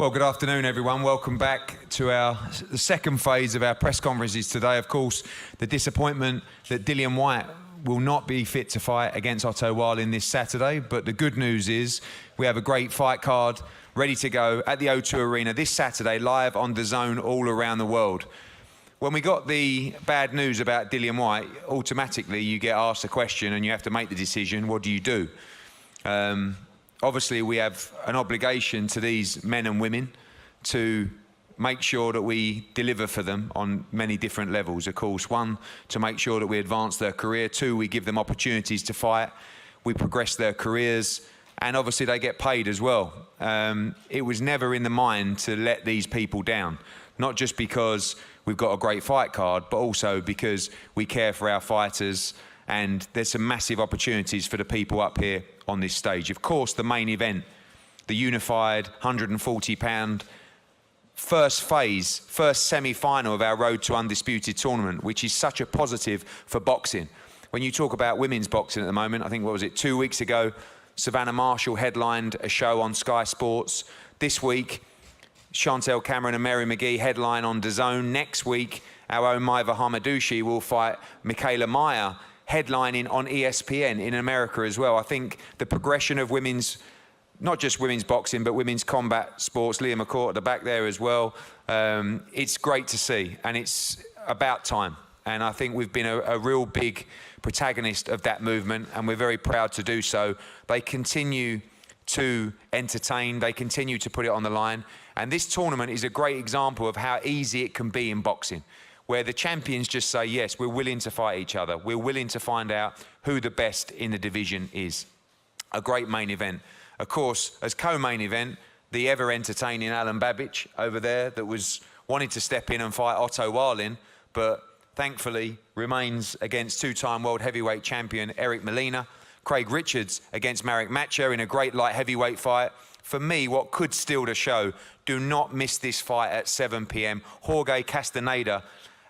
Well, good afternoon, everyone. Welcome back to the second phase of our press conferences today. Of course, the disappointment that Dillian Whyte will not be fit to fight against Otto Wallin this Saturday. But the good news is we have a great fight card ready to go at the O2 Arena this Saturday, live on DAZN all around the world. When we got the bad news about Dillian Whyte, automatically you get asked a question and you have to make the decision, what do you do? Obviously, we have an obligation to these men and women to make sure that we deliver for them on many different levels. Of course, one, to make sure that we advance their career. Two, we give them opportunities to fight. We progress their careers. And obviously, they get paid as well. It was never in the mind to let these people down, not just because we've got a great fight card, but also because we care for our fighters. And there's some massive opportunities for the people up here on this stage. Of course, the main event, the unified 140-pound first phase, first semi-final of our Road to Undisputed tournament, which is such a positive for boxing. When you talk about women's boxing at the moment, I think, what was it, 2 weeks ago, Savannah Marshall headlined a show on Sky Sports. This week, Chantelle Cameron and Mary McGee headline on DAZN. Next week, our own Maiva Hamadouchi will fight Michaela Meyer, headlining on ESPN in America as well. I think the progression of women's, not just women's boxing, but women's combat sports, Leah McCourt at the back there as well, it's great to see, and it's about time. And I think we've been a real big protagonist of that movement, and we're very proud to do so. They continue to entertain, they continue to put it on the line, and this tournament is a great example of how easy it can be in boxing, where the champions just say, yes, we're willing to fight each other. We're willing to find out who the best in the division is. A great main event. Of course, as co-main event, the ever-entertaining Alan Babich over there that wanted to step in and fight Otto Wallin, but thankfully remains against two-time world heavyweight champion Eric Molina. Craig Richards against Marek Matcha in a great light heavyweight fight. For me, what could steal the show, do not miss this fight at 7 p.m. Jorge Castaneda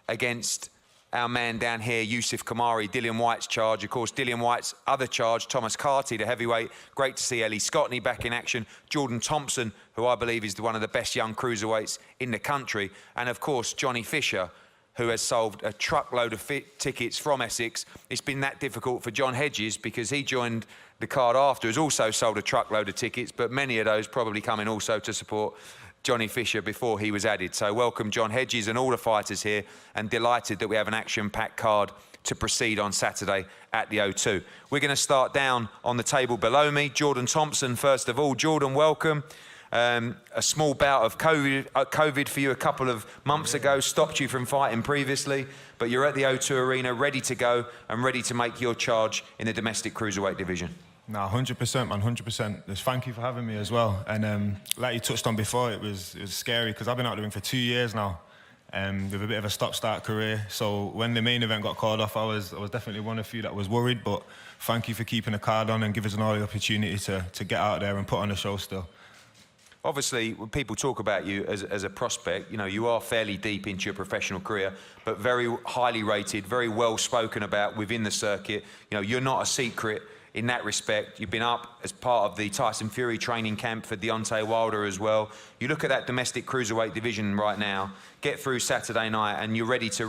against our man down here, Yusuf Khoumari, Dillian Whyte's charge. Of course, Dillian Whyte's other charge, Thomas Carty, the heavyweight. Great to see Ellie Scotney back in action. Jordan Thompson, who I believe is one of the best young cruiserweights in the country. And of course, Johnny Fisher, who has sold a truckload of tickets from Essex. It's been that difficult for John Hedges because he joined the card after, has also sold a truckload of tickets, but many of those probably coming also to support Johnny Fisher before he was added. So welcome John Hedges and all the fighters here, and delighted that we have an action-packed card to proceed on Saturday at the O2. We're going to start down on the table below me. Jordan Thompson, first of all. Jordan, welcome. A small bout of COVID for you a couple of months ago, stopped you from fighting previously, but you're at the O2 Arena, ready to go and ready to make your charge in the domestic cruiserweight division. No, 100%, man, 100%. Just thank you for having me as well. And like you touched on before, it was scary because I've been out the ring for 2 years now, with a bit of a stop-start career. So when the main event got called off, I was definitely one of the few that was worried. But thank you for keeping the card on and giving us all the opportunity to get out there and put on the show still. Obviously, when people talk about you as a prospect, you know, you are fairly deep into your professional career, but very highly rated, very well spoken about within the circuit. You know, you're not a secret in that respect. You've been up as part of the Tyson Fury training camp for Deontay Wilder as well. You look at that domestic cruiserweight division right now, get through Saturday night, and you're ready to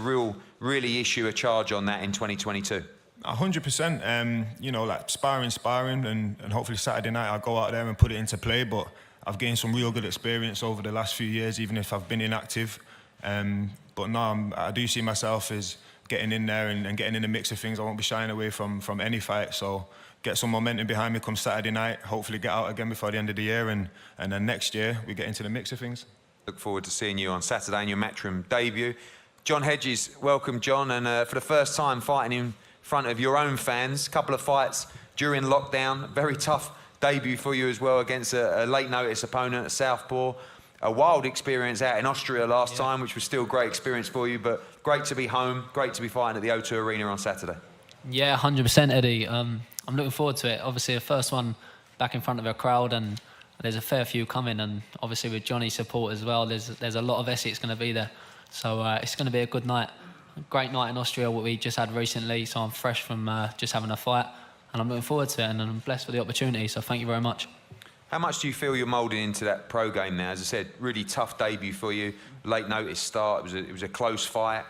really issue a charge on that in 2022. 100%. You know, like sparring, and hopefully Saturday night I'll go out there and put it into play. But I've gained some real good experience over the last few years, even if I've been inactive. But no, I do see myself as getting in there and getting in the mix of things. I won't be shying away from any fight. So get some momentum behind me come Saturday night, hopefully get out again before the end of the year, and then next year we get into the mix of things. Look forward to seeing you on Saturday in your Matchroom debut. John Hedges, welcome John, and for the first time fighting in front of your own fans, a couple of fights during lockdown, very tough debut for you as well against a late notice opponent at Southpaw. A wild experience out in Austria last time, which was still a great experience for you, but great to be home, great to be fighting at the O2 Arena on Saturday. Yeah, 100% Eddie. I'm looking forward to it. Obviously, the first one back in front of a crowd, and there's a fair few coming, and obviously with Johnny's support as well, there's a lot of Essex going to be there. So it's going to be a good night. A great night in Austria, what we just had recently, so I'm fresh from just having a fight, and I'm looking forward to it, and I'm blessed for the opportunity, so thank you very much. How much do you feel you're moulding into that pro game now? As I said, really tough debut for you, late notice start. It was a close fight.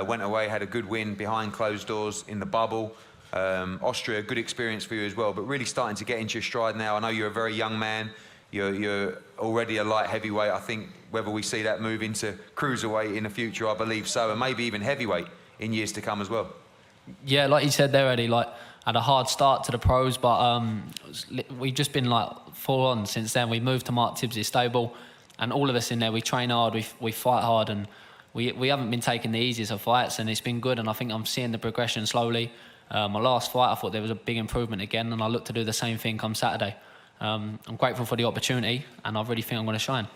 Went away, had a good win behind closed doors in the bubble. Austria, good experience for you as well, but really starting to get into your stride now. I know you're a very young man. You're already a light heavyweight. I think whether we see that move into cruiserweight in the future, I believe so, and maybe even heavyweight in years to come as well. Yeah, like you said there, Eddie, like had a hard start to the pros, but we've just been like full on since then. We moved to Mark Tibbs' stable, and all of us in there, we train hard, we fight hard, and we haven't been taking the easiest of fights, and it's been good, and I think I'm seeing the progression slowly. My last fight, I thought there was a big improvement again, and I look to do the same thing come Saturday. I'm grateful for the opportunity, and I really think I'm going to shine.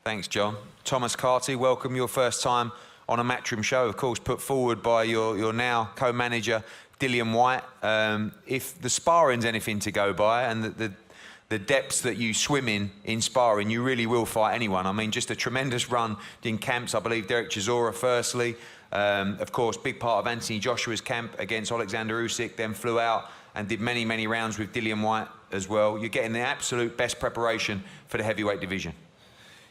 Thanks, John. Thomas Carty, welcome. Your first time on a Matchroom show, of course, put forward by your now co-manager, Dillian Whyte. If the sparring's anything to go by, and the depths that you swim in sparring, you really will fight anyone. I mean, just a tremendous run in camps. I believe Derek Chisora firstly. Of course, big part of Anthony Joshua's camp against Alexander Usyk, then flew out and did many, many rounds with Dillian Whyte as well. You're getting the absolute best preparation for the heavyweight division.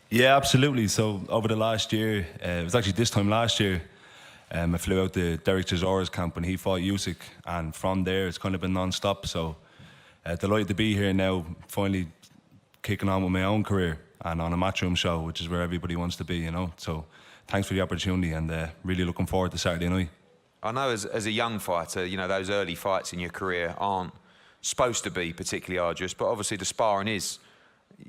Yeah, absolutely. So over the last year, it was actually this time last year, I flew out to Derek Chisora's camp when he fought Usyk, and from there it's kind of been non-stop. So delighted to be here now, finally kicking on with my own career and on a Matchroom show, which is where everybody wants to be, you know. So thanks for the opportunity, and really looking forward to Saturday night. I know as a young fighter, you know, those early fights in your career aren't supposed to be particularly arduous, but obviously the sparring is.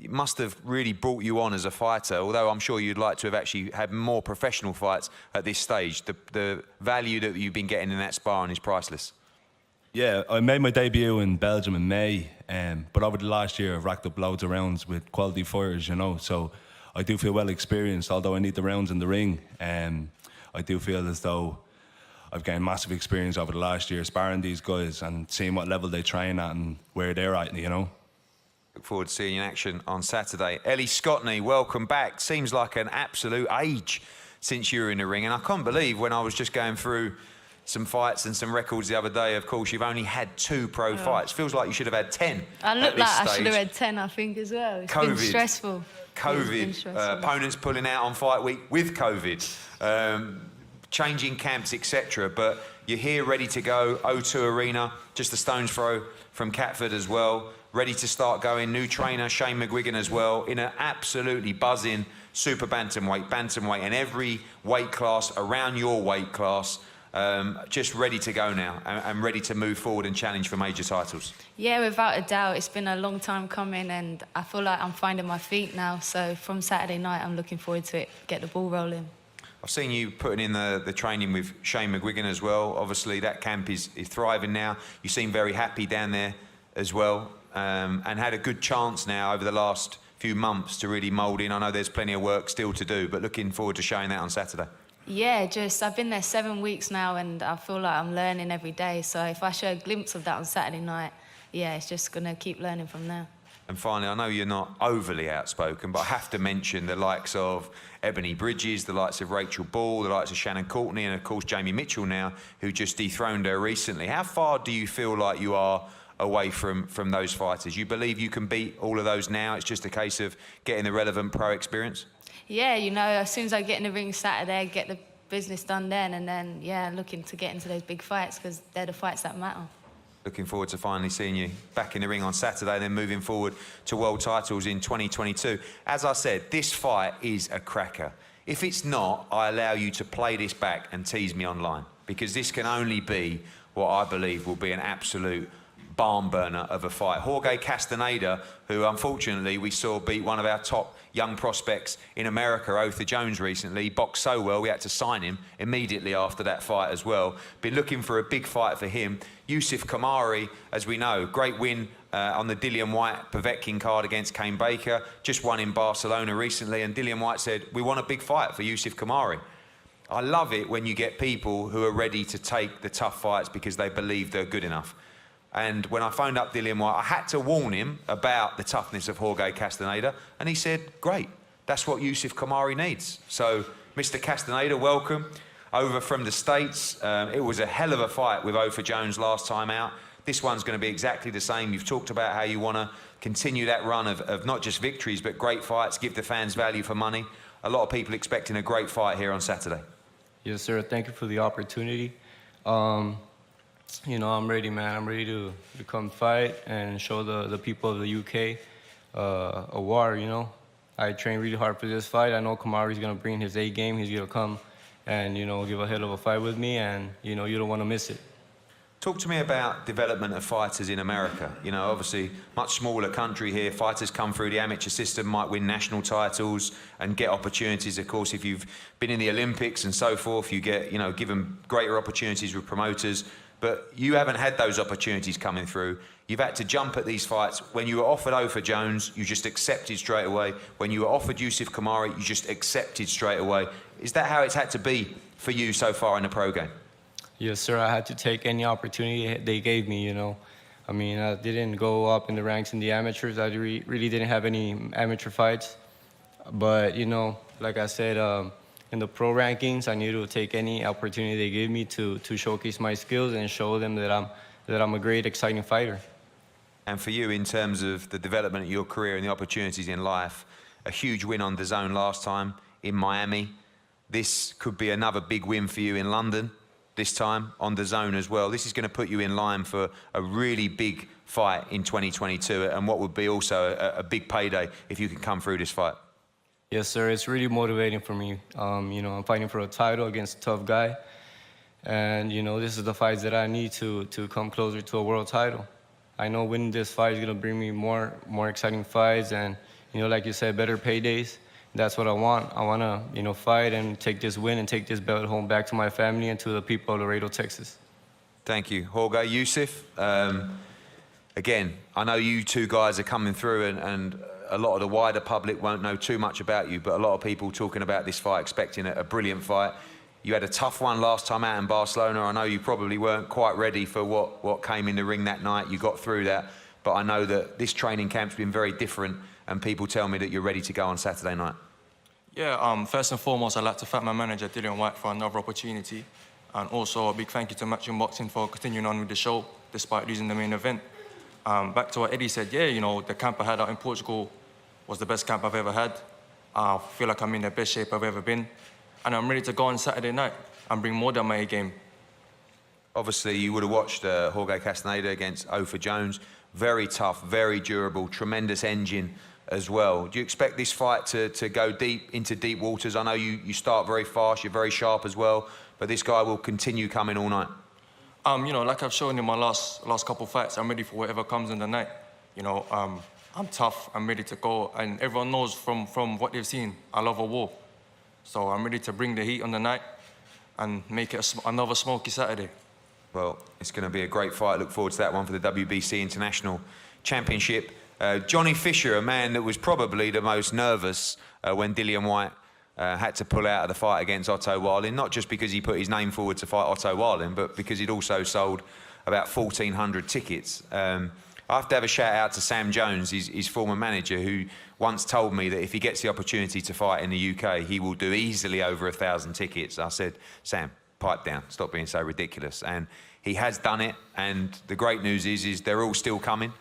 It must have really brought you on as a fighter, although I'm sure you'd like to have actually had more professional fights at this stage. The value that you've been getting in that sparring is priceless. Yeah, I made my debut in Belgium in May, but over the last year I've racked up loads of rounds with quality fighters, you know, so I do feel well experienced, although I need the rounds in the ring. I do feel as though I've gained massive experience over the last year sparring these guys and seeing what level they train at and where they're at, you know. Look forward to seeing you in action on Saturday. Ellie Scotney, welcome back. Seems like an absolute age since you were in the ring, and I can't believe when I was just going through some fights and some records the other day, of course, you've only had 2 pro fights. Feels like you should have had 10. I look like I should have had had 10, I think, as well. It's COVID. been stressful. COVID, opponents pulling out on fight week with COVID, changing camps, etc. But you're here ready to go. O2 Arena, just a stone's throw from Catford as well. Ready to start going. New trainer, Shane McGuigan as well, in an absolutely buzzing super bantamweight, and every weight class around your weight class. Just ready to go now and ready to move forward and challenge for major titles. Yeah, without a doubt. It's been a long time coming, and I feel like I'm finding my feet now. So from Saturday night, I'm looking forward to it, get the ball rolling. I've seen you putting in the training with Shane McGuigan as well. Obviously, that camp is thriving now. You seem very happy down there as well, and had a good chance now over the last few months to really mould in. I know there's plenty of work still to do, but looking forward to showing that on Saturday. Yeah, I've been there 7 weeks now, and I feel like I'm learning every day. So if I show a glimpse of that on Saturday night, yeah, it's just going to keep learning from there. And finally, I know you're not overly outspoken, but I have to mention the likes of Ebony Bridges, the likes of Rachel Ball, the likes of Shannon Courtney, and of course Jamie Mitchell now, who just dethroned her recently. How far do you feel like you are away from those fighters? You believe you can beat all of those now? It's just a case of getting the relevant pro experience? Yeah, you know, as soon as I get in the ring Saturday, get the business done then, and then, yeah, looking to get into those big fights because they're the fights that matter. Looking forward to finally seeing you back in the ring on Saturday, then moving forward to world titles in 2022. As I said, this fight is a cracker. If it's not, I allow you to play this back and tease me online, because this can only be what I believe will be an absolute barn burner of a fight. Jorge Castaneda, who unfortunately we saw beat one of our top young prospects in America, Otha Jones, recently, boxed so well we had to sign him immediately after that fight as well. Been looking for a big fight for him. Yusuf Khoumari, as we know, great win on the Dillian Whyte Povetkin card against Kane Baker, just won in Barcelona recently, and Dillian Whyte said, we want a big fight for Yusuf Khoumari. I love it when you get people who are ready to take the tough fights because they believe they're good enough. And when I phoned up Dillian Whyte, I had to warn him about the toughness of Jorge Castaneda, and he said, great, that's what Yusuf Khoumari needs. So, Mr. Castaneda, welcome over from the States. It was a hell of a fight with Otha Jones last time out. This one's going to be exactly the same. You've talked about how you want to continue that run of not just victories, but great fights, give the fans value for money. A lot of people expecting a great fight here on Saturday. Yes, sir. Thank you for the opportunity. You know, I'm ready, man. I'm ready to come fight and show the people of the UK a war, you know. I trained really hard for this fight. I know Khoumari's going to bring his A game. He's going to come and, you know, give a hell of a fight with me, and, you know, you don't want to miss it. Talk to me about development of fighters in America. You know, obviously, much smaller country here. Fighters come through the amateur system, might win national titles and get opportunities. Of course, if you've been in the Olympics and so forth, you get, you know, given greater opportunities with promoters. But you haven't had those opportunities coming through. You've had to jump at these fights. When you were offered Ofer Jones, you just accepted straight away. When you were offered Yusuf Khoumari, you just accepted straight away. Is that how it's had to be for you so far in the pro game? Yes, sir. I had to take any opportunity they gave me, you know. I mean, I didn't go up in the ranks in the amateurs. I really didn't have any amateur fights. But, you know, like I said, in the pro rankings, I need to take any opportunity they give me to showcase my skills and show them that I'm a great, exciting fighter. And for you, in terms of the development of your career and the opportunities in life, a huge win on DAZN last time in Miami. This could be another big win for you in London, this time on DAZN as well. This is going to put you in line for a really big fight in 2022 and what would be also a big payday if you can come through this fight. Yes, sir. It's really motivating for me. You know, I'm fighting for a title against a tough guy. And, you know, this is the fights that I need to come closer to a world title. I know winning this fight is going to bring me more exciting fights and, you know, like you said, better paydays. That's what I want. I want to, you know, fight and take this win and take this belt home back to my family and to the people of Laredo, Texas. Thank you. Jorge, Yusuf, again, I know you two guys are coming through and a lot of the wider public won't know too much about you, but a lot of people talking about this fight, expecting a brilliant fight. You had a tough one last time out in Barcelona. I know you probably weren't quite ready for what came in the ring that night. You got through that, but I know that this training camp's been very different and people tell me that you're ready to go on Saturday night. Yeah, first and foremost, I'd like to thank my manager, Dylan White, for another opportunity. And also a big thank you to Matcha and Boxing for continuing on with the show, despite losing the main event. Back to what Eddie said, yeah, you know, the camp I had out in Portugal was the best camp I've ever had. I feel like I'm in the best shape I've ever been. And I'm ready to go on Saturday night and bring more than my A game. Obviously, you would have watched Jorge Castaneda against Ofer Jones. Very tough, very durable, tremendous engine as well. Do you expect this fight to go deep into deep waters? I know you start very fast, you're very sharp as well, but this guy will continue coming all night. You know, like I've shown in my last couple fights, I'm ready for whatever comes in the night. You know, I'm tough, I'm ready to go, and everyone knows from what they've seen, I love a war. So I'm ready to bring the heat on the night and make it another smoky Saturday. Well, it's going to be a great fight. Look forward to that one for the WBC International Championship. Johnny Fisher, a man that was probably the most nervous when Dillian Whyte had to pull out of the fight against Otto Wallin, not just because he put his name forward to fight Otto Wallin, but because he'd also sold about 1,400 tickets. I have to have a shout out to Sam Jones, his former manager, who once told me that if he gets the opportunity to fight in the UK, he will do easily over 1,000 tickets. I said, Sam, pipe down, stop being so ridiculous. And he has done it, and the great news is they're all still coming.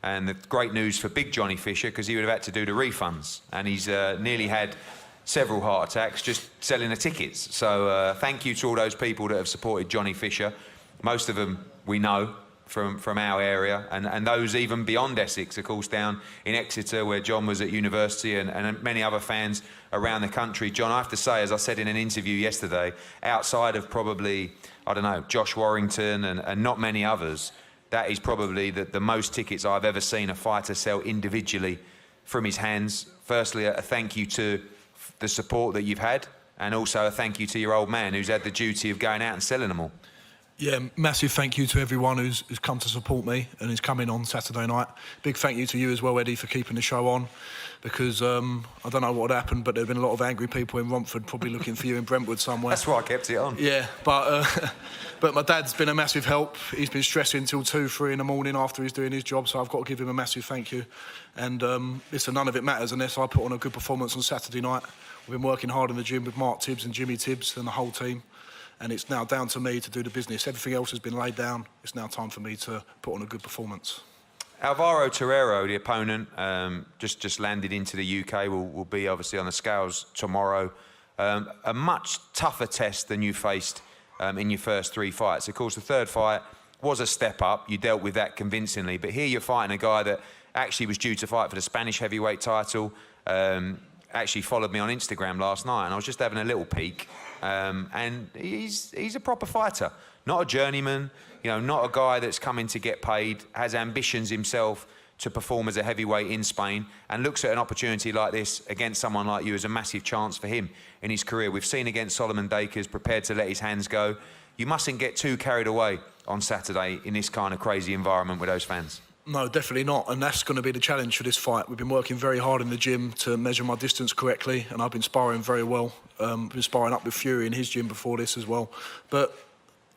And the great news for big Johnny Fisher, because he would have had to do the refunds, and he's nearly had several heart attacks just selling the tickets. So thank you to all those people that have supported Johnny Fisher. Most of them we know from our area, and those even beyond Essex, of course, down in Exeter where John was at university, and many other fans around the country. John, I have to say, as I said in an interview yesterday, outside of probably, I don't know, Josh Warrington and not many others, that is probably the most tickets I've ever seen a fighter sell individually from his hands. Firstly, a thank you to the support that you've had, and also a thank you to your old man who's had the duty of going out and selling them all. Yeah, massive thank you to everyone who's come to support me and is coming on Saturday night. Big thank you to you as well, Eddie, for keeping the show on, because I don't know what happened, but there have been a lot of angry people in Romford probably looking for you in Brentwood somewhere. That's why I kept it on. Yeah, but my dad's been a massive help. He's been stressing till 2, 3 in the morning after he's doing his job, so I've got to give him a massive thank you. And listen, none of it matters unless I put on a good performance on Saturday night. We've been working hard in the gym with Mark Tibbs and Jimmy Tibbs and the whole team. and it's now down to me to do the business. Everything else has been laid down. It's now time for me to put on a good performance. Alvaro Torrero, the opponent, just landed into the UK, will be obviously on the scales tomorrow. A much tougher test than you faced in your first 3 fights. Of course, the third fight was a step up. You dealt with that convincingly. But here you're fighting a guy that actually was due to fight for the Spanish heavyweight title. Actually followed me on Instagram last night, and I was just having a little peek. And he's a proper fighter, not a journeyman. You know, not a guy that's coming to get paid. Has ambitions himself to perform as a heavyweight in Spain, and looks at an opportunity like this against someone like you as a massive chance for him in his career. We've seen against Solomon Dakers, prepared to let his hands go. You mustn't get too carried away on Saturday in this kind of crazy environment with those fans. No, definitely not, and that's going to be the challenge for this fight. We've been working very hard in the gym to measure my distance correctly, and I've been sparring very well. Been sparring up with Fury in his gym before this as well. But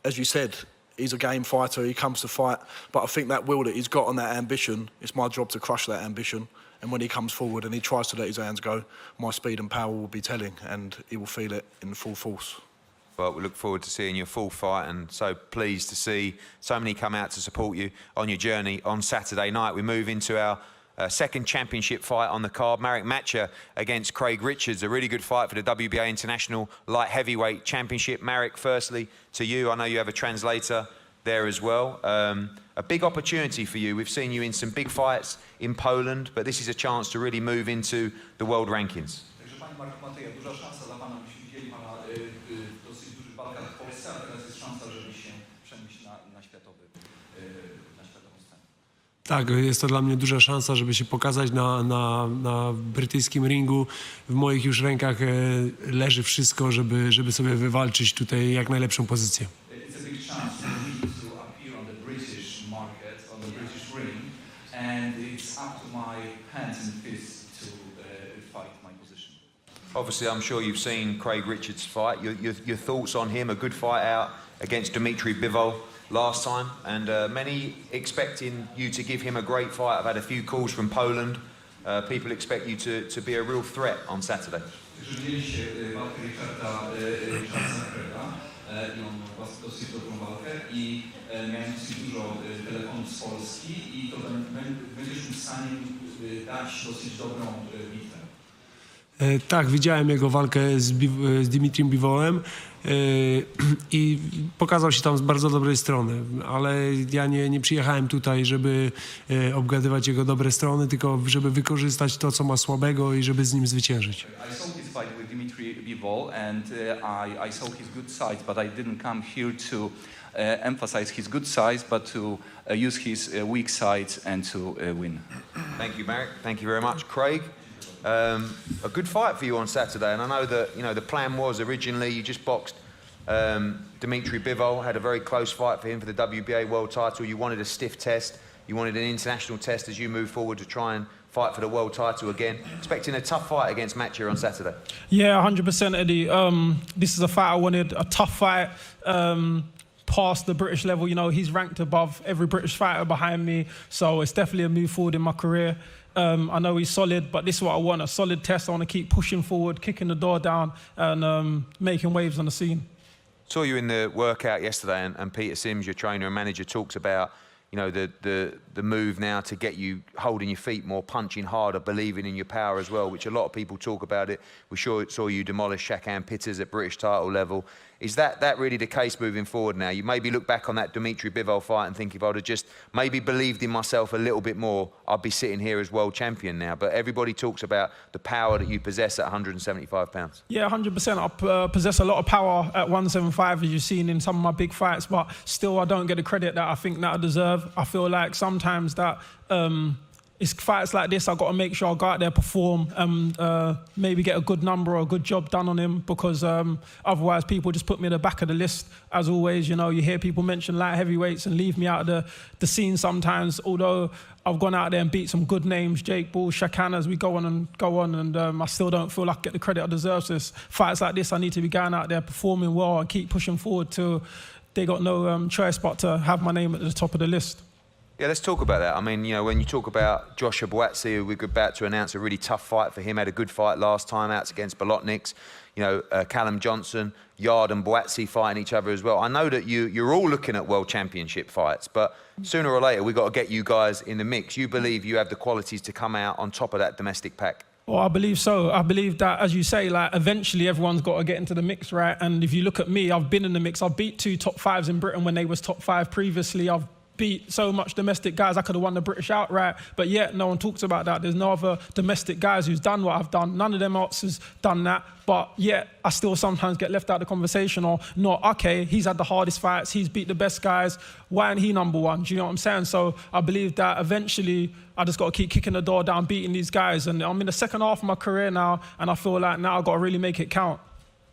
as you said, he's a game fighter, he comes to fight, but I think that will that he's got on that ambition, it's my job to crush that ambition. And when he comes forward and he tries to let his hands go, my speed and power will be telling, and he will feel it in full force. Well, we look forward to seeing your full fight, and so pleased to see so many come out to support you on your journey on Saturday night. We move into our second championship fight on the card. Matcha against Craig Richards, a really good fight for the WBA International Light Heavyweight Championship. Marek, firstly to you, I know you have a translator there as well. A big opportunity for you. We've seen you in some big fights in Poland, but this is a chance to really move into the world rankings. Tak, jest to dla mnie duża szansa, żeby się pokazać na brytyjskim ringu. W moich już rękach leży wszystko, żeby sobie wywalczyć tutaj jak najlepszą pozycję. Obviously, I'm sure you've seen Craig Richards fight. Your thoughts on him? A good fight out against Dimitri Bivol last time, and many expecting you to give him a great fight. I've had a few calls from Poland. People expect you to be a real threat on Saturday. Miałem dużo telefonów z Polski i to będziesz mi w stanie dać dosyć dobrą bitwę. Tak, widziałem jego walkę z Dimitriem Bivolem i pokazał się tam z bardzo dobrej strony, ale ja nie przyjechałem tutaj, żeby obgadywać jego dobre strony, tylko żeby wykorzystać to, co ma słabego i żeby z nim zwyciężyć. I saw his fight with Dimitri Bivol and I saw his good sides, but I didn't come here to emphasize his good sides, but to use his weak sides and to win. Thank you, Marek. Thank you very much, Craig. A good fight for you on Saturday, and I know that the plan was originally you just boxed Dimitri Bivol, had a very close fight for him for the WBA world title. You wanted a stiff test, you wanted an international test as you move forward to try and fight for the world title again. Expecting a tough fight against Matcha on Saturday. Yeah, 100%, Eddie. This is a fight I wanted, a tough fight. Past the British level, he's ranked above every British fighter behind me, so it's definitely a move forward in my career. I know he's solid, but this is what I want, a solid test. I want to keep pushing forward, kicking the door down and making waves on the scene. Saw you in the workout yesterday, and Peter Sims, your trainer and manager, talks about the move now to get you holding your feet more, punching harder, believing in your power as well, which a lot of people talk about it. We saw you demolish Shakan Pitters at British title level. Is that really the case moving forward now? You maybe look back on that Dimitri Bivol fight and think if I'd have just maybe believed in myself a little bit more, I'd be sitting here as world champion now. But everybody talks about the power that you possess at 175 pounds. Yeah, 100%. I possess a lot of power at 175, as you've seen in some of my big fights, but still I don't get the credit that I think that I deserve. I feel like sometimes that it's fights like this, I've got to make sure I go out there, perform, maybe get a good number or a good job done on him, because otherwise people just put me at the back of the list. As always, you hear people mention light heavyweights and leave me out of the scene sometimes, although I've gone out there and beat some good names, Jake Bull, Shakan, as we go on, and I still don't feel like I get the credit I deserve. So fights like this, I need to be going out there, performing well and keep pushing forward till they got no choice but to have my name at the top of the list. Yeah, let's talk about that. I mean, you know, when you talk about Joshua Buatsi, who we're about to announce a really tough fight for him, had a good fight last time out against Bolotniks. You know, Callum Johnson, Yard and Buatsi fighting each other as well. I know that you're all looking at World Championship fights, but sooner or later, we've got to get you guys in the mix. You believe you have the qualities to come out on top of that domestic pack? Well, I believe so. I believe that, as you say, like eventually everyone's got to get into the mix, right? And if you look at me, I've been in the mix. I've beat 2 top 5s in Britain when they was top 5 previously. I've beat so much domestic guys, I could have won the British outright, but yet no one talks about that. There's no other domestic guys who's done what I've done. None of them else has done that, but yet I still sometimes get left out of the conversation or not. Okay, he's had the hardest fights, he's beat the best guys, why ain't he number one? Do you know what I'm saying? So I believe that eventually I just got to keep kicking the door down, beating these guys, and I'm in the second half of my career now, and I feel like now I've got to really make it count.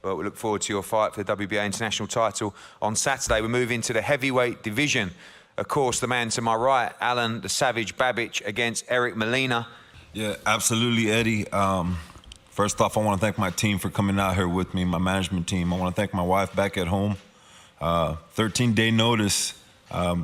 Well, we look forward to your fight for the WBA international title on Saturday. We move into the heavyweight division. Of course, the man to my right, Alan the Savage Babich against Eric Molina. Yeah, absolutely, Eddie. First off, I want to thank my team for coming out here with me, my management team. I want to thank my wife back at home. 13-day notice. My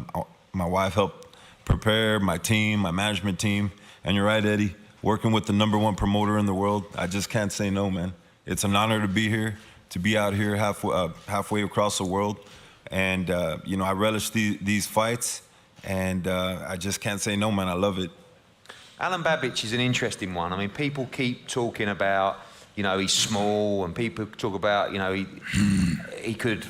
wife helped prepare my team, my management team. And you're right, Eddie, working with the #1 promoter in the world, I just can't say no, man. It's an honor to be here, to be out here halfway across the world. And, you know, I relish these fights, and I just can't say no, man. I love it. Alan Babich is an interesting one. I mean, people keep talking about, you know, he's small, and people talk about, you know, he could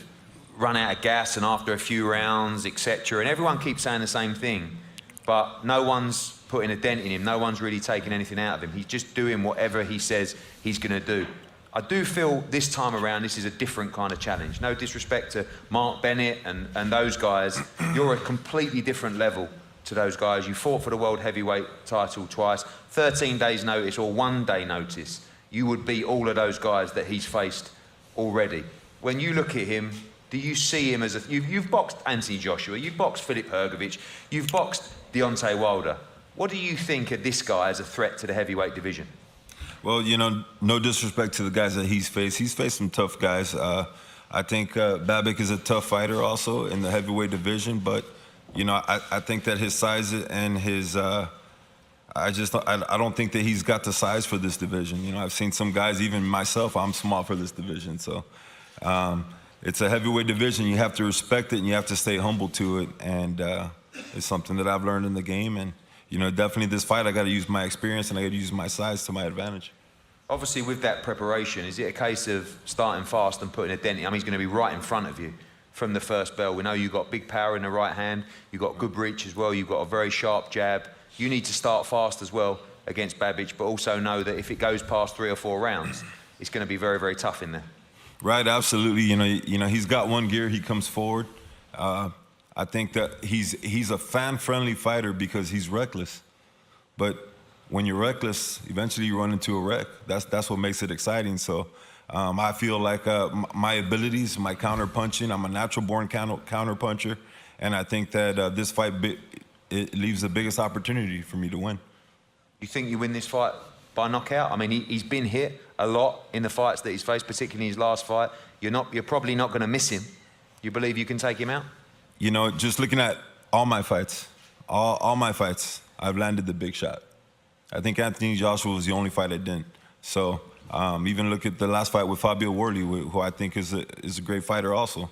run out of gas and after a few rounds, etc. And everyone keeps saying the same thing, but no one's putting a dent in him. No one's really taking anything out of him. He's just doing whatever he says he's going to do. I do feel this time around this is a different kind of challenge. No disrespect to Mark Bennett and those guys. You're a completely different level to those guys. You fought for the world heavyweight title twice, 13 days notice or 1 day notice. You would beat all of those guys that he's faced already. When you look at him, do you see him as a... You've boxed Anthony Joshua, you've boxed Filip Hrgovic, you've boxed Deontay Wilder. What do you think of this guy as a threat to the heavyweight division? Well, you know, no disrespect to the guys that he's faced. He's faced some tough guys. I think Babich is a tough fighter also in the heavyweight division, but, you know, I think that his size and his... I don't think that he's got the size for this division. You know, I've seen some guys, even myself, I'm small for this division. So it's a heavyweight division. You have to respect it and you have to stay humble to it. And it's something that I've learned in the game. And, you know, definitely this fight, I got to use my experience and I got to use my size to my advantage. Obviously, with that preparation, is it a case of starting fast and putting a dent in? I mean, he's going to be right in front of you from the first bell. We know you've got big power in the right hand. You've got good reach as well. You've got a very sharp jab. You need to start fast as well against Babich, but also know that if it goes past 3 or 4 rounds, it's going to be very, very tough in there. Right, absolutely. You know, he's got one gear. He comes forward. I think that he's a fan-friendly fighter because he's reckless. But when you're reckless, eventually you run into a wreck. That's what makes it exciting. So I feel like my abilities, my counter-punching, I'm a natural-born counter-puncher, and I think that this fight it leaves the biggest opportunity for me to win. You think you win this fight by knockout? I mean, he's been hit a lot in the fights that he's faced, particularly his last fight. You're probably not going to miss him. You believe you can take him out? You know, just looking at all my fights, all my fights, I've landed the big shot. I think Anthony Joshua was the only fight I didn't. So even look at the last fight with Fabio Worley, who I think is a great fighter also.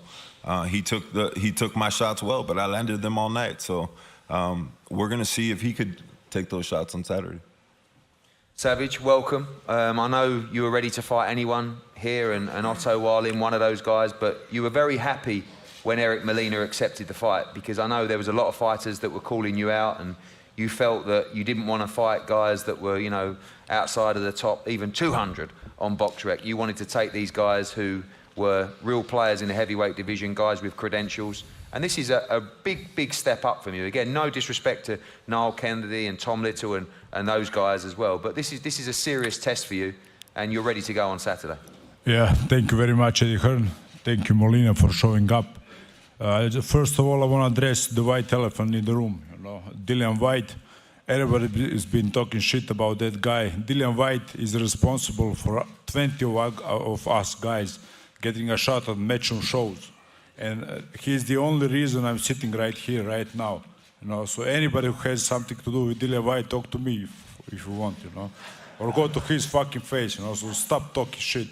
He took my shots well, but I landed them all night. So we're going to see if he could take those shots on Saturday. Savage, welcome. I know you were ready to fight anyone here, and Otto Wallin, one of those guys, but you were very happy when Eric Molina accepted the fight, because I know there was a lot of fighters that were calling you out, and you felt that you didn't want to fight guys that were, you know, outside of the top, even 200 on BoxRec. You wanted to take these guys who were real players in the heavyweight division, guys with credentials. And this is a big, big step up from you. Again, no disrespect to Niall Kennedy and Tom Little and those guys as well, but this is a serious test for you, and you're ready to go on Saturday. Yeah, thank you very much, Eddie Hearn. Thank you, Molina, for showing up. First of all, I want to address the white elephant in the room. You know, Dillian Whyte. Everybody has been talking shit about that guy. Dillian Whyte is responsible for 20 of us guys getting a shot at matchroom shows. And he's the only reason I'm sitting right here, right now. You know, so anybody who has something to do with Dillian Whyte, talk to me if you want, you know, or go to his fucking face, you know. So stop talking shit,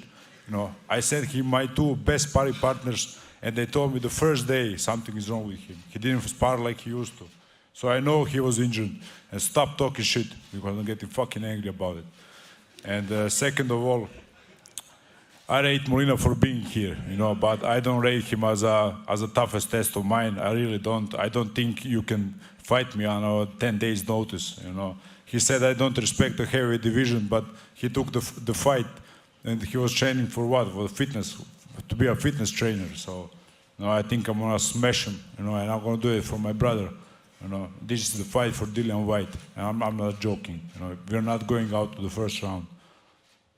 you know. I sent him my 2 best sparring partners, and they told me the first day something is wrong with him. He didn't spar like he used to. So I know he was injured. And stop talking shit, because I'm getting fucking angry about it. And second of all, I rate Molina for being here, you know, but I don't rate him as a toughest test of mine. I really don't. I don't think you can fight me on a 10 days notice, you know. He said I don't respect the heavyweight division, but he took the fight, and he was training for what? For fitness, to be a fitness trainer. So, you know, I think I'm gonna smash him, you know, and I'm gonna do it for my brother. You know, this is the fight for Dillian Whyte, and I'm not joking. You know, we're not going out to the first round.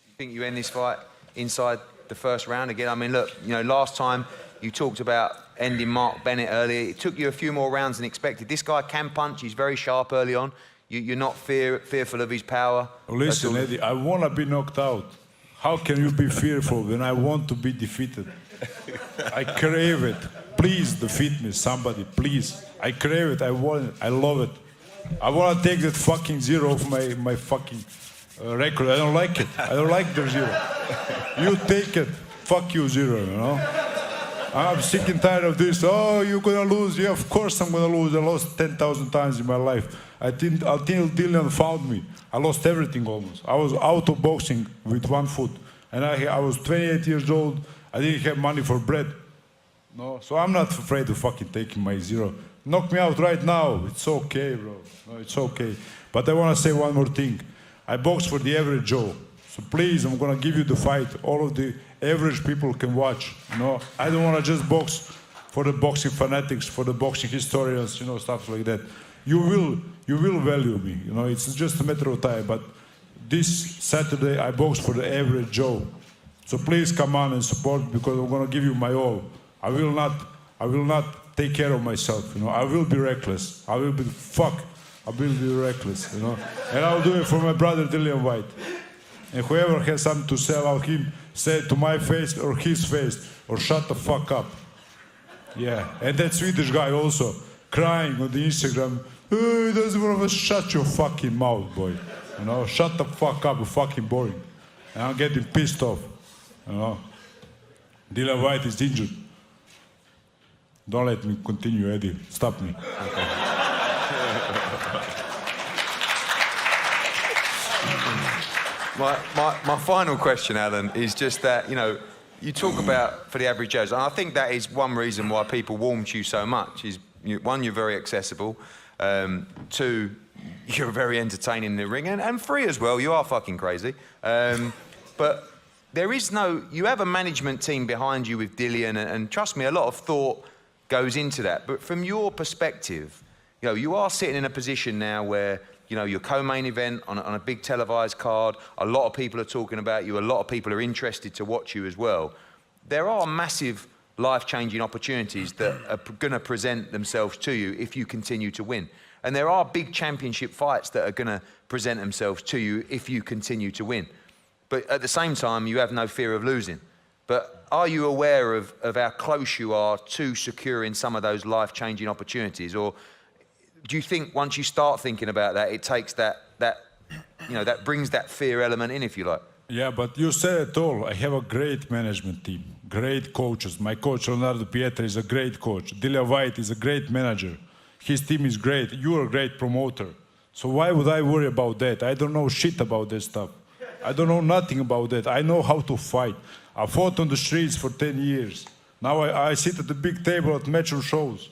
You think you end this fight inside the first round again? I mean, look, you know, last time you talked about ending Mark Bennett earlier. It took you a few more rounds than expected. This guy can punch. He's very sharp early on. You're not fearful of his power. Listen, Eddie, I want to be knocked out. How can you be fearful when I want to be defeated? I crave it. Please defeat me, somebody, please. I crave it, I want it, I love it. I want to take that fucking 0 off my fucking record. I don't like it. I don't like the 0. You take it. Fuck you, 0, you know? I'm sick and tired of this. Oh, you're gonna lose. Yeah, of course I'm gonna lose. I lost 10,000 times in my life. Until Dillian found me, I lost everything almost. I was out of boxing with 1 foot. And I was 28 years old. I didn't have money for bread. No, so I'm not afraid of fucking taking my 0. Knock me out right now. It's okay, bro. No, it's okay. But I want to say one more thing. I box for the average Joe. So please, I'm going to give you the fight all of the average people can watch. You know, I don't want to just box for the boxing fanatics, for the boxing historians, you know, stuff like that. You will value me. You know, it's just a matter of time. But this Saturday, I box for the average Joe. So please come on and support me, because I'm going to give you my all. I will not take care of myself, you know. I will be reckless. I will be reckless, you know. And I'll do it for my brother Dillian Whyte. And whoever has something to say about him, say it to my face or his face, or shut the fuck up. Yeah. And that Swedish guy also crying on the Instagram, oh, he doesn't want to shut your fucking mouth, boy. You know, shut the fuck up, you're fucking boring. And I'm getting pissed off, you know. Dillian Whyte is injured. Don't let me continue, Eddie. Stop me. Okay. My final question, Alan, is just that, you know, you talk about for the average Joes, and I think that is one reason why people warm to you so much, is, one, you're very accessible, 2, you're very entertaining in the ring, and 3 as well, you are fucking crazy. But there is no, you have a management team behind you with Dillian, and trust me, a lot of thought goes into that. But from your perspective, you know, you are sitting in a position now where, you know, your co-main event on a big televised card, a lot of people are talking about you, a lot of people are interested to watch you as well. There are massive life-changing opportunities that are going to present themselves to you if you continue to win. And there are big championship fights that are going to present themselves to you if you continue to win. But at the same time, you have no fear of losing. But are you aware of how close you are to securing some of those life-changing opportunities? Or do you think once you start thinking about that, it takes that you know, that brings that fear element in, if you like? Yeah, but you said it all. I have a great management team, great coaches. My coach, Leonardo Pietra, is a great coach. Dillian Whyte is a great manager. His team is great. You're a great promoter. So why would I worry about that? I don't know shit about this stuff. I don't know nothing about that. I know how to fight. I fought on the streets for 10 years. Now I sit at the big table at Match shows.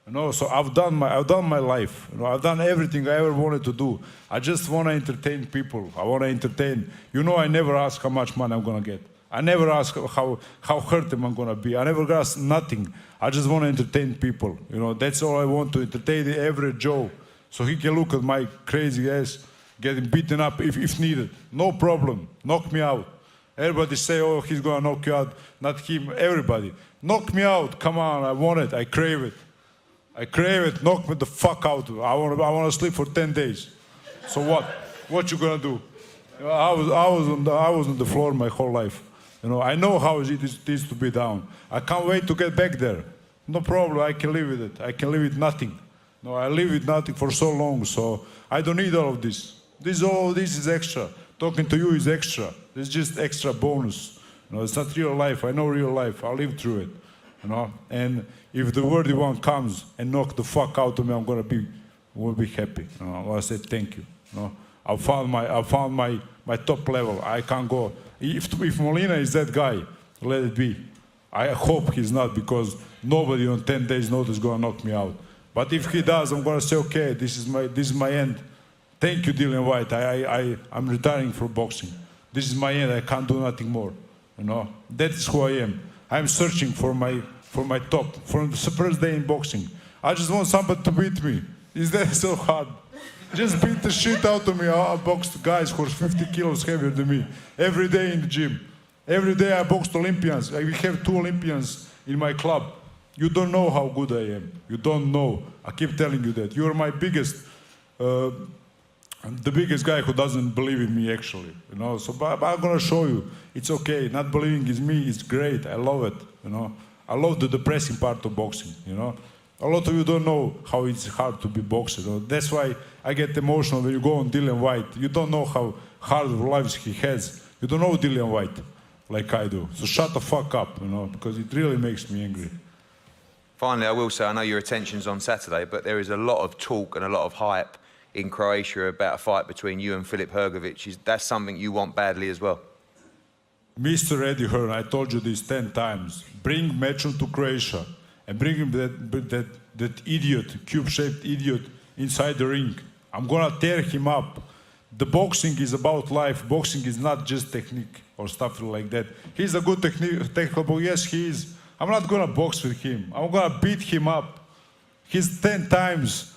You know, so I've done my life. You know, I've done everything I ever wanted to do. I just want to entertain people. I want to entertain. You know, I never ask how much money I'm going to get. I never ask how hurt am I going to be. I never ask nothing. I just want to entertain people. You know, that's all I want, to entertain the average Joe. So he can look at my crazy ass getting beaten up if needed. No problem. Knock me out. Everybody say, oh, he's going to knock you out. Not him, everybody. Knock me out. Come on, I want it. I crave it. I crave it. Knock me the fuck out. I want to sleep for 10 days. So what? What you going to do? You know, I was on the floor my whole life. You know, I know how it is to be down. I can't wait to get back there. No problem. I can live with it. I can live with nothing. No, I live with nothing for so long, so I don't need all of this. All this is extra. Talking to you is extra. It's just extra bonus. You know, it's not real life. I know real life. I live through it. You know, and if the worthy one comes and knock the fuck out of me, I'm gonna be happy. You know, I said thank you. You know, I found my top level. I can't go. If Molina is that guy, let it be. I hope he's not, because nobody on 10 days notice is gonna knock me out. But if he does, I'm gonna say, okay, this is my end. Thank you, Dillian Whyte. I'm retiring from boxing. This is my end. I can't do nothing more. You know, that is who I am. I'm searching for my top from the first day in boxing. I just want somebody to beat me. Is that so hard? Just beat the shit out of me. I boxed guys who are 50 kilos heavier than me every day in the gym. Every day I boxed Olympians. We have 2 Olympians in my club. You don't know how good I am. You don't know. I keep telling you that. You're my biggest, the biggest guy who doesn't believe in me, actually. You know. So, but I'm gonna show you. It's okay. Not believing is me. It's great. I love it. You know. I love the depressing part of boxing. You know. A lot of you don't know how it's hard to be boxer. You know? That's why I get emotional when you go on Dillian Whyte. You don't know how hard of lives he has. You don't know Dillian Whyte like I do. So shut the fuck up, you know, because it really makes me angry. Finally, I will say, I know your attention's on Saturday, but there is a lot of talk and a lot of hype in Croatia about a fight between you and Filip Hrgović. That's something you want badly as well? Mr. Eddie Hearn, I told you this 10 times. Bring Matcham to Croatia and bring him that idiot, cube-shaped idiot inside the ring. I'm gonna tear him up. The boxing is about life. Boxing is not just technique or stuff like that. He's a good technical boxer. Yes, he is. I'm not gonna box with him. I'm gonna beat him up. He's 10 times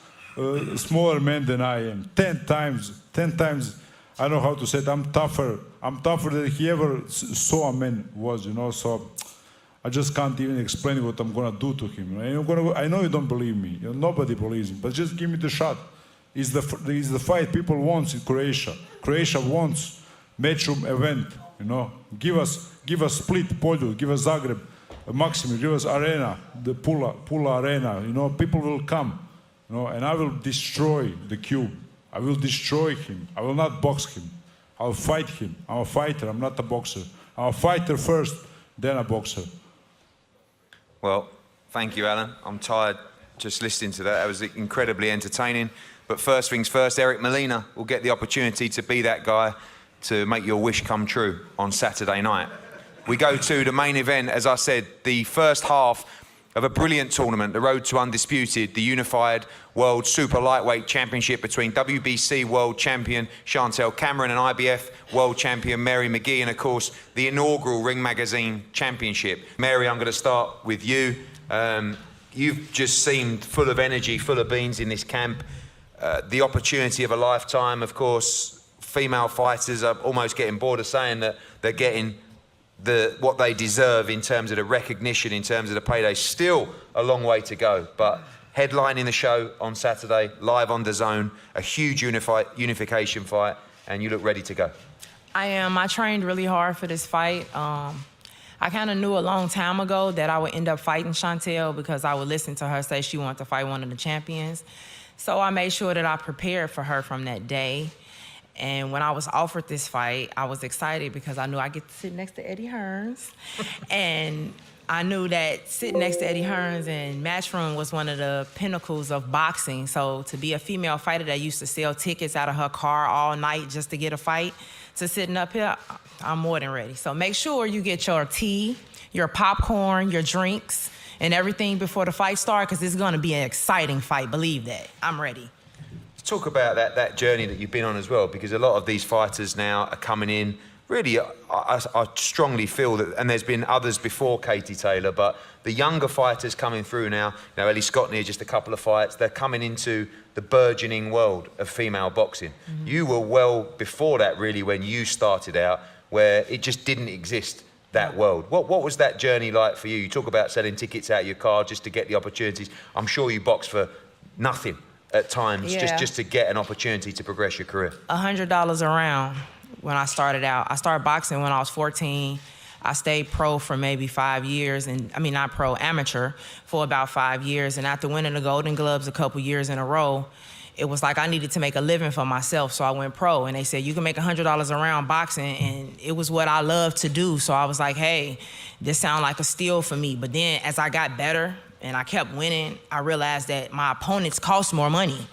smaller man than I am. 10 times. 10 times. I don't know how to say it. I'm tougher. I'm tougher than he ever saw a man was, you know. So I just can't even explain what I'm gonna do to him. I know you don't believe me. You know, nobody believes me. But just give me the shot. It's the fight people want in Croatia. Croatia wants matchroom event. You know, give us Split, Polju, give us Zagreb, Maksimir, give us Arena, the Pula Arena. You know, people will come. You know, and I will destroy the cube. I will destroy him. I will not box him. I'll fight him. I'm a fighter. I'm not a boxer. I'm a fighter first, then a boxer. Well, thank you, Alan. I'm tired just listening to that. That was incredibly entertaining. But first things first, Eric Molina will get the opportunity to be that guy to make your wish come true on Saturday night. We go to the main event, as I said, the first half of a brilliant tournament, the road to undisputed, the unified World Super Lightweight Championship between WBC World Champion Chantelle Cameron and IBF World Champion Mary McGee, and of course, the inaugural Ring Magazine Championship. Mary, I'm going to start with you. You've just seemed full of energy, full of beans in this camp. The opportunity of a lifetime, of course. Female fighters are almost getting bored of saying that they're getting what they deserve in terms of the recognition, in terms of the payday. Still a long way to go, but headlining the show on Saturday, live on DAZN, a huge unification fight, and you look ready to go. I am. I trained really hard for this fight. I kind of knew a long time ago that I would end up fighting Chantelle because I would listen to her say she wanted to fight one of the champions. So I made sure that I prepared for her from that day. And when I was offered this fight, I was excited because I knew I get to sit next to Eddie Hearns. And I knew that sitting next to Eddie Hearns and Matchroom was one of the pinnacles of boxing. So to be a female fighter that used to sell tickets out of her car all night just to get a fight, to sitting up here, I'm more than ready. So make sure you get your tea, your popcorn, your drinks, and everything before the fight starts, because it's going to be an exciting fight, believe that. I'm ready. Talk about that journey that you've been on as well, because a lot of these fighters now are coming in. Really, I strongly feel that, and there's been others before Katie Taylor, but the younger fighters coming through now, you know, Ellie Scotney, just a couple of fights, they're coming into the burgeoning world of female boxing. Mm-hmm. You were well before that, really, when you started out, where it just didn't exist, that world. What was that journey like for you? You talk about selling tickets out of your car just to get the opportunities. I'm sure you boxed for nothing at times, yeah, just to get an opportunity to progress your career. $100 a round when I started out. I started boxing when I was 14. I stayed pro for maybe 5 years, not pro, amateur, for about 5 years. And after winning the Golden Gloves a couple years in a row, it was like I needed to make a living for myself, so I went pro. And they said, you can make $100 a round boxing, and it was what I loved to do. So I was like, hey, this sounds like a steal for me. But then as I got better and I kept winning, I realized that my opponents cost more money.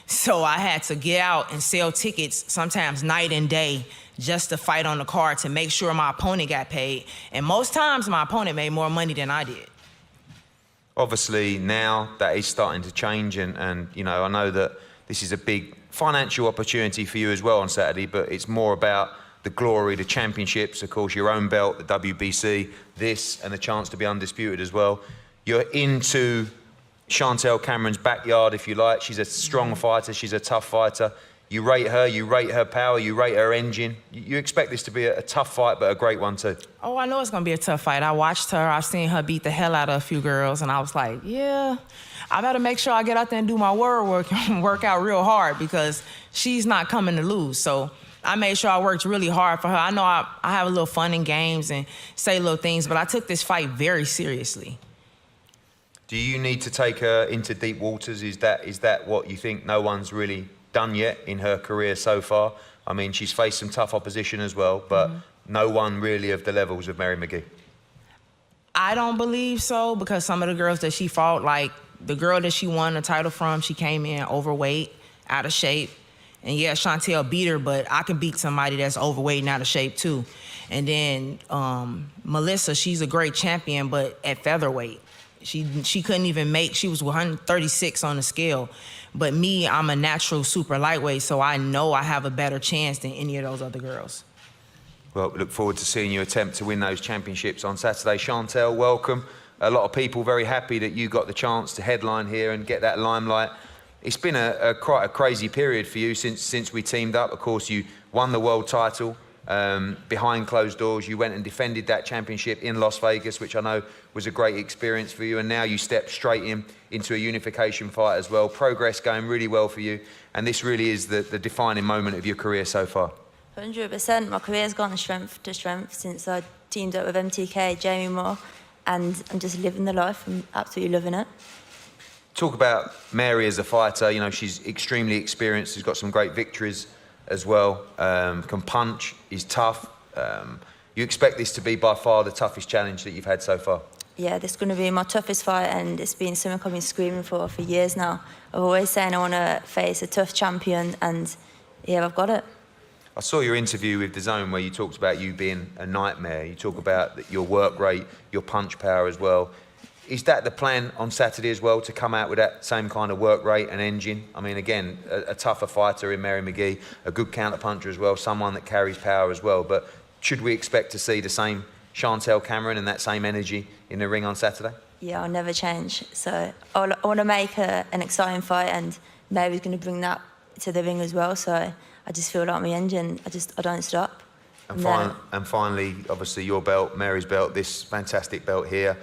So I had to get out and sell tickets, sometimes night and day, just to fight on the card to make sure my opponent got paid. And most times my opponent made more money than I did. Obviously now that is starting to change, and I know that this is a big financial opportunity for you as well on Saturday, but it's more about the glory, the championships, of course, your own belt, the WBC, this, and the chance to be undisputed as well. You're into Chantelle Cameron's backyard, if you like. She's a strong fighter, she's a tough fighter. You rate her power, you rate her engine. You expect this to be a tough fight, but a great one too. Oh, I know it's gonna be a tough fight. I watched her, I've seen her beat the hell out of a few girls, and I was like, yeah, I better make sure I get out there and do my word work and work out real hard, because she's not coming to lose. So I made sure I worked really hard for her. I know I have a little fun in games and say little things, but I took this fight very seriously. Do you need to take her into deep waters? Is that what you think no one's really done yet in her career so far? I mean, she's faced some tough opposition as well, but no one really of the levels of Mary McGee. I don't believe so, because some of the girls that she fought, like the girl that she won the title from, she came in overweight, out of shape. And yeah, Chantelle beat her, but I can beat somebody that's overweight and out of shape too. And then Melissa, she's a great champion, but at featherweight. She couldn't even make, she was 136 on the scale. But me, I'm a natural super lightweight, so I know I have a better chance than any of those other girls. Well, we look forward to seeing you attempt to win those championships on Saturday. Chantelle, welcome. A lot of people very happy that you got the chance to headline here and get that limelight. It's been quite a crazy period for you since we teamed up. Of course, you won the world title behind closed doors. You went and defended that championship in Las Vegas, which I know was a great experience for you. And now you step straight into a unification fight as well. Progress going really well for you. And this really is the defining moment of your career so far. 100%. My career's gone strength to strength since I teamed up with MTK, Jamie Moore, and I'm just living the life. I'm absolutely loving it. Talk about Mary as a fighter. You know, she's extremely experienced. She's got some great victories as well. Can punch, is tough. You expect this to be by far the toughest challenge that you've had so far? Yeah, this is going to be my toughest fight, and it's been something I've been screaming for years now. I've always saying I want to face a tough champion, and yeah, I've got it. I saw your interview with DAZN where you talked about you being a nightmare. You talk about your work rate, your punch power as well. Is that the plan on Saturday as well, to come out with that same kind of work rate and engine? I mean, again, a tougher fighter in Mary McGee, a good counter-puncher as well, someone that carries power as well. But should we expect to see the same Chantelle Cameron and that same energy in the ring on Saturday? Yeah, I'll never change. So I want to make an exciting fight, and Mary's going to bring that to the ring as well. So I just feel like my engine, I don't stop. And finally, obviously, your belt, Mary's belt, this fantastic belt here.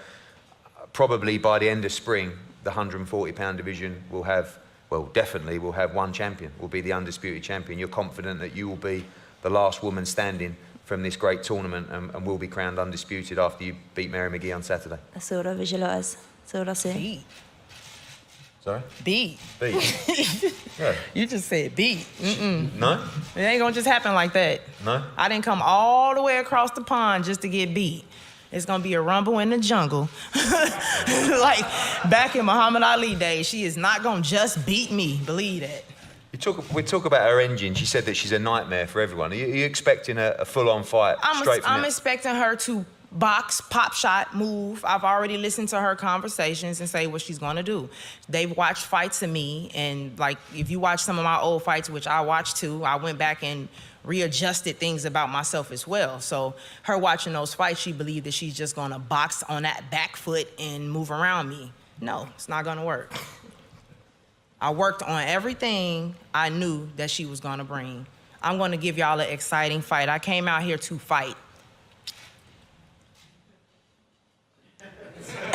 Probably by the end of spring, the 140-pound division will have, well, definitely will have one champion, will be the undisputed champion. You're confident that you will be the last woman standing from this great tournament and will be crowned undisputed after you beat Mary McGee on Saturday? That's all I visualise. That's all I see. Beat. Sorry? Beat. Beat. Yeah. You just said beat. No? It ain't gonna just happen like that. No? I didn't come all the way across the pond just to get beat. It's gonna be a rumble in the jungle. Like back in Muhammad Ali days, she is not gonna just beat me, believe that. We talk about her engine. She said that she's a nightmare for everyone. Are you expecting a full-on fight straight from I'm expecting her to box, pop shot, move. I've already listened to her conversations and say what she's gonna do. They've watched fights of me, and like if you watch some of my old fights, which I watched too, I went back and readjusted things about myself as well. So her watching those fights, she believed that she's just gonna box on that back foot and move around me. No, it's not gonna work. I worked on everything I knew that she was gonna bring. I'm gonna give y'all an exciting fight. I came out here to fight.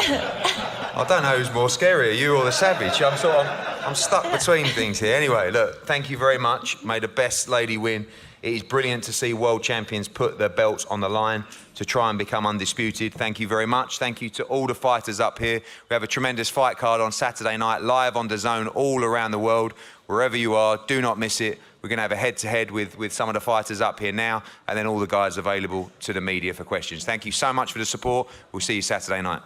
I don't know who's more scary, you or the Savage. I'm stuck between things here. Anyway, look, thank you very much. May the best lady win It is brilliant to see world champions put their belts on the line to try and become undisputed. Thank you very much. Thank you to all the fighters up here. We have a tremendous fight card on Saturday night, live on DAZN all around the world. Wherever you are, do not miss it. We're going to have a head-to-head with some of the fighters up here now, and then all the guys available to the media for questions. Thank you so much for the support. We'll see you Saturday night.